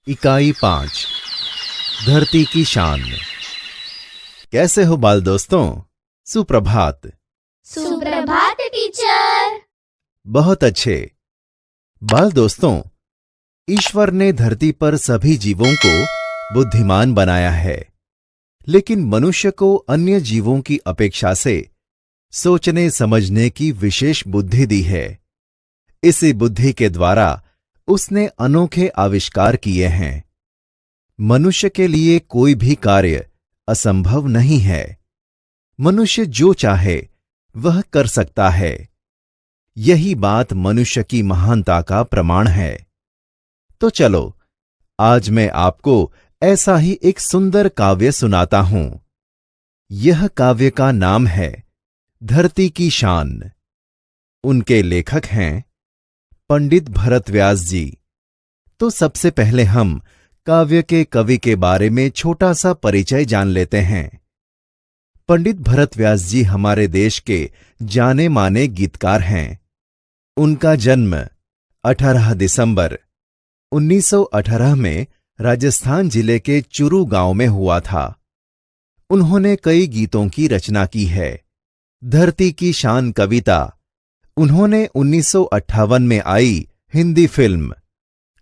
इकाई 5 धरती की शान। कैसे हो बाल दोस्तों? सुप्रभात। सुप्रभात टीचर। बहुत अच्छे। बाल दोस्तों, ईश्वर ने धरती पर सभी जीवों को बुद्धिमान बनाया है, लेकिन मनुष्य को अन्य जीवों की अपेक्षा से सोचने समझने की विशेष बुद्धि दी है। इसी बुद्धि के द्वारा उसने अनोखे आविष्कार किए हैं। मनुष्य के लिए कोई भी कार्य असंभव नहीं है। मनुष्य जो चाहे वह कर सकता है। यही बात मनुष्य की महानता का प्रमाण है। तो चलो, आज मैं आपको ऐसा ही एक सुंदर काव्य सुनाता हूं। यह काव्य का नाम है धरती की शान। उनके लेखक हैं पंडित भरत व्यास जी। तो सबसे पहले हम काव्य के कवि के बारे में छोटा सा परिचय जान लेते हैं। पंडित भरत व्यास जी हमारे देश के जाने माने गीतकार हैं। उनका जन्म 18 दिसंबर 1918 में राजस्थान जिले के चुरू गांव में हुआ था। उन्होंने कई गीतों की रचना की है। धरती की शान कविता उन्होंने 1958 में आई हिंदी फिल्म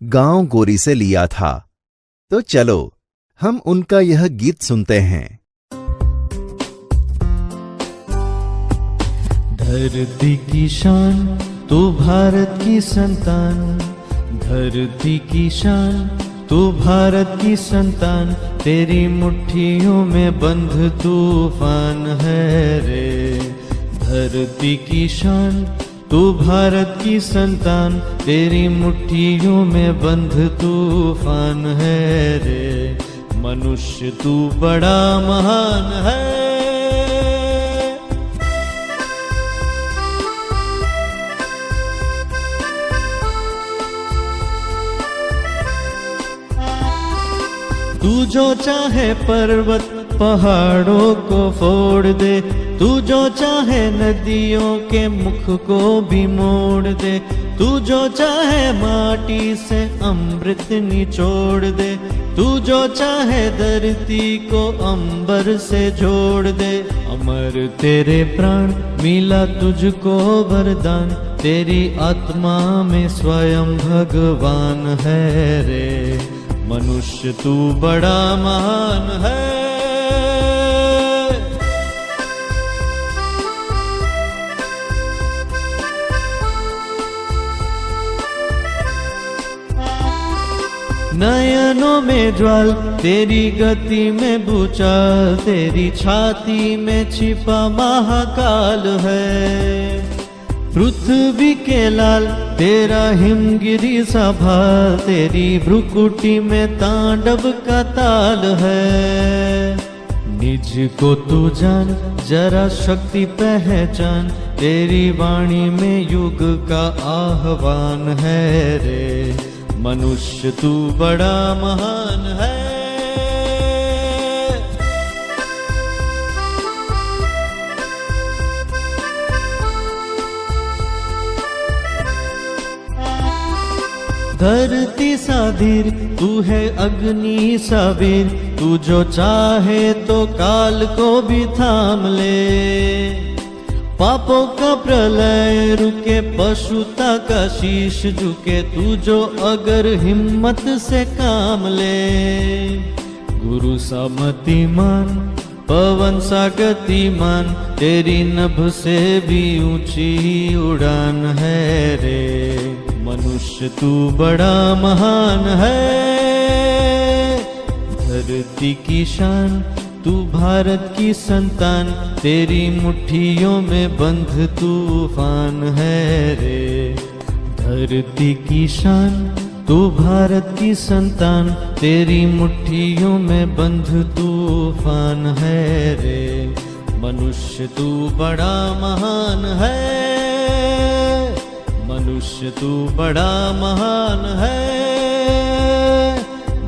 गांव गोरी से लिया था। तो चलो, हम उनका यह गीत सुनते हैं। धरती की शान तू भारत की संतान, धरती की शान तू भारत की संतान, तेरी मुट्ठियों में बंध तूफान है रे। धरती की शान तू भारत की संतान, तेरी मुट्ठियों में बंध तूफान है रे। मनुष्य तू बड़ा महान है। तू जो चाहे पर्वत पहाड़ों को फोड़ दे, तू जो चाहे नदियों के मुख को भी मोड़ दे, तू जो चाहे माटी से अमृत निचोड़ दे, तू जो चाहे धरती को अंबर से जोड़ दे। अमर तेरे प्राण मिला तुझको वरदान, तेरी आत्मा में स्वयं भगवान है रे। मनुष्य तू बड़ा महान है। नयनों में ज्वाल, तेरी गति में भूचाल, तेरी छाती में छिपा महाकाल है। पृथ्वी के लाल तेरा हिमगिरी सा भाल, तेरी भ्रुकुटी में तांडव का ताल है। निज को तू जान, जरा शक्ति पहचान, तेरी वाणी में युग का आह्वान है रे। मनुष्य तू बड़ा महान है। धरती सा धीर तू है अग्नि सा वीर, तू जो चाहे तो काल को भी थाम ले। पापों का प्रलय रुके, पशुता का शीश झुके, तू जो अगर हिम्मत से काम ले। गुरु सा मतिमान, पवन सा गतिमान, तेरी नभ से भी ऊंची उड़ान है रे। मनुष्य तू बड़ा महान है। धरती की शान तू भारत की संतान, तेरी मुट्ठियों में बंध तूफान है रे। धरती की शान तू भारत की संतान, तेरी मुट्ठियों में बंध तूफान है रे। मनुष्य तू बड़ा महान है। मनुष्य तू बड़ा महान है।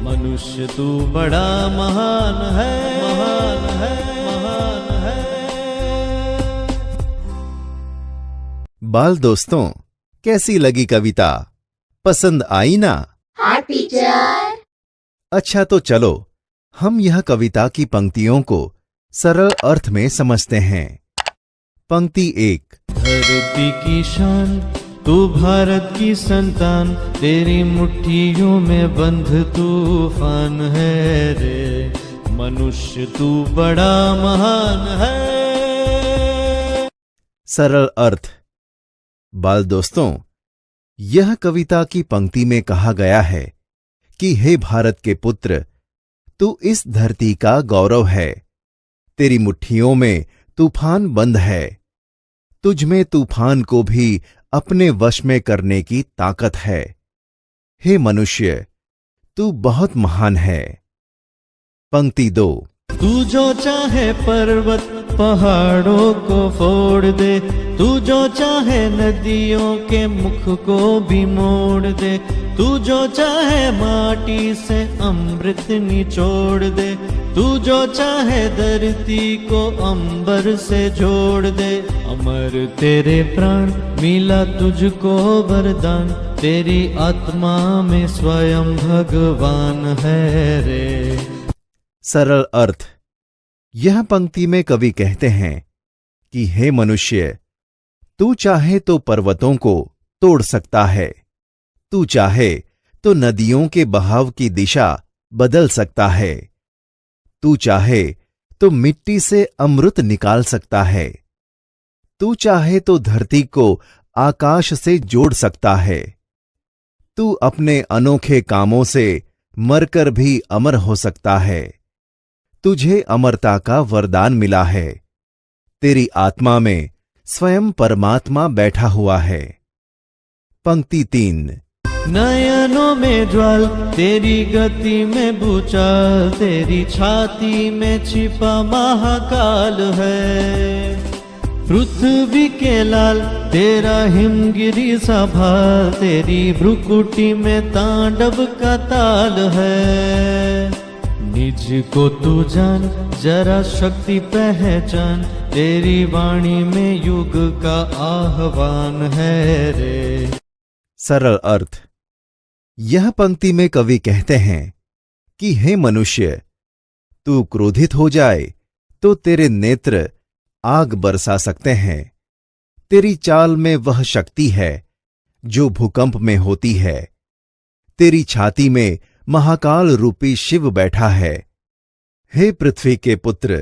मनुष्य तू बड़ा महान है। महान है, महान है। बाल दोस्तों, कैसी लगी कविता? पसंद आई ना? हाँ टीचर। अच्छा तो चलो हम यह कविता की पंक्तियों को सरल अर्थ में समझते हैं। पंक्ति 1। धरती की शान तू भारत की संतान, तेरी मुट्ठियों में बंध तूफान है रे, मनुष्य तू बड़ा महान है। सरल अर्थ। बाल दोस्तों, यह कविता की पंक्ति में कहा गया है कि हे भारत के पुत्र, तू इस धरती का गौरव है, तेरी मुट्ठियों में तूफान बंद है, तुझ में तूफान को भी अपने वश में करने की ताकत है। हे मनुष्य, तू बहुत महान है। पंक्ति 2। तू जो चाहे पर्वत पहाड़ों को फोड़ दे, तू जो चाहे नदियों के मुख को भी मोड़ दे, तू जो चाहे माटी से अमृत निचोड़ दे, तू जो चाहे धरती को अंबर से जोड़ दे, अमर तेरे प्राण मिला तुझको वरदान, तेरी आत्मा में स्वयं भगवान है रे। सरल अर्थ। यह पंक्ति में कवि कहते हैं कि हे मनुष्य, तू चाहे तो पर्वतों को तोड़ सकता है, तू चाहे तो नदियों के बहाव की दिशा बदल सकता है, तू चाहे तो मिट्टी से अमृत निकाल सकता है, तू चाहे तो धरती को आकाश से जोड़ सकता है, तू अपने अनोखे कामों से मरकर भी अमर हो सकता है, तुझे अमरता का वरदान मिला है, तेरी आत्मा में स्वयं परमात्मा बैठा हुआ है। पंक्ति 3। नयनों में ज्वाल, तेरी गति में भूचाल, तेरी छाती में छिपा महाकाल है, पृथ्वी के लाल तेरा हिमगिरी सा भाल, तेरी भ्रुकुटी में तांडव का ताल है। निज को तू जान, जरा शक्ति पहचान, तेरी वाणी में युग का आह्वान है रे। सरल अर्थ। यह पंक्ति में कवि कहते हैं कि हे मनुष्य, तू क्रोधित हो जाए तो तेरे नेत्र आग बरसा सकते हैं, तेरी चाल में वह शक्ति है जो भूकंप में होती है, तेरी छाती में महाकाल रूपी शिव बैठा है। हे पृथ्वी के पुत्र,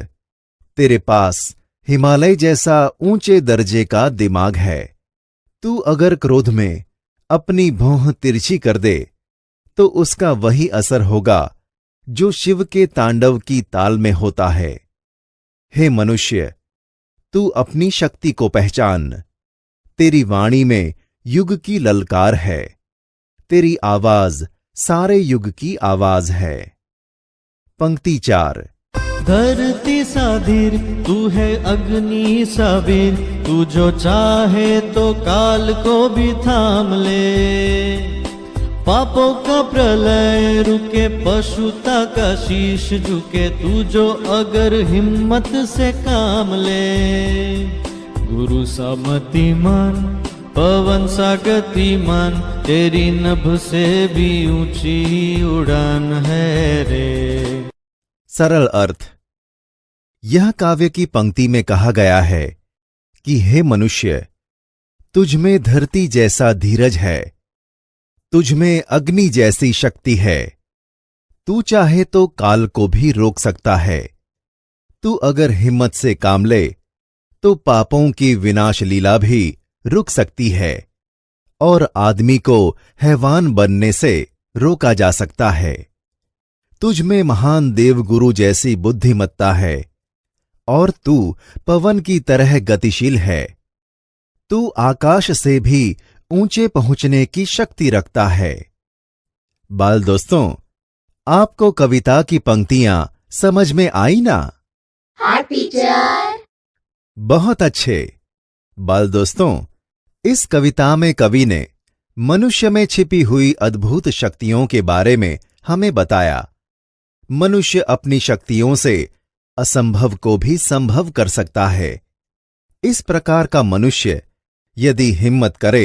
तेरे पास हिमालय जैसा ऊंचे दर्जे का दिमाग है, तू अगर क्रोध में अपनी भौं तिरछी कर दे तो उसका वही असर होगा जो शिव के तांडव की ताल में होता है। हे मनुष्य, तू अपनी शक्ति को पहचान, तेरी वाणी में युग की ललकार है, तेरी आवाज सारे युग की आवाज है। पंक्ति 4। धरती सा धीर, तू है अग्नि सा वीर, तू जो चाहे तो काल को भी थाम ले, पापों का प्रलय रुके, पशुता का शीश झुके, तू जो अगर हिम्मत से काम ले, गुरु सा मतिमान, पवन सा गतिमान, तेरी नभ से भी ऊंची उड़ान है रे। सरल अर्थ। यह काव्य की पंक्ति में कहा गया है कि हे मनुष्य, तुझ में धरती जैसा धीरज है, तुझ में अग्नि जैसी शक्ति है, तू चाहे तो काल को भी रोक सकता है, तू अगर हिम्मत से काम ले तो पापों की विनाश लीला भी रुक सकती है और आदमी को हैवान बनने से रोका जा सकता है। तुझ में महान देवगुरु जैसी बुद्धिमत्ता है और तू पवन की तरह गतिशील है, तू आकाश से भी ऊंचे पहुंचने की शक्ति रखता है। बाल दोस्तों, आपको कविता की पंक्तियां समझ में आई ना? हाँ टीचर। बहुत अच्छे। बाल दोस्तों, इस कविता में कवि ने मनुष्य में छिपी हुई अद्भुत शक्तियों के बारे में हमें बताया। मनुष्य अपनी शक्तियों से असंभव को भी संभव कर सकता है। इस प्रकार का मनुष्य यदि हिम्मत करे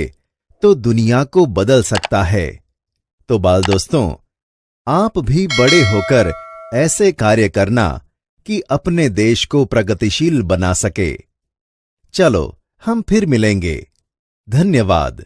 तो दुनिया को बदल सकता है। तो बाल दोस्तों, आप भी बड़े होकर ऐसे कार्य करना कि अपने देश को प्रगतिशील बना सके। चलो हम फिर मिलेंगे। धन्यवाद।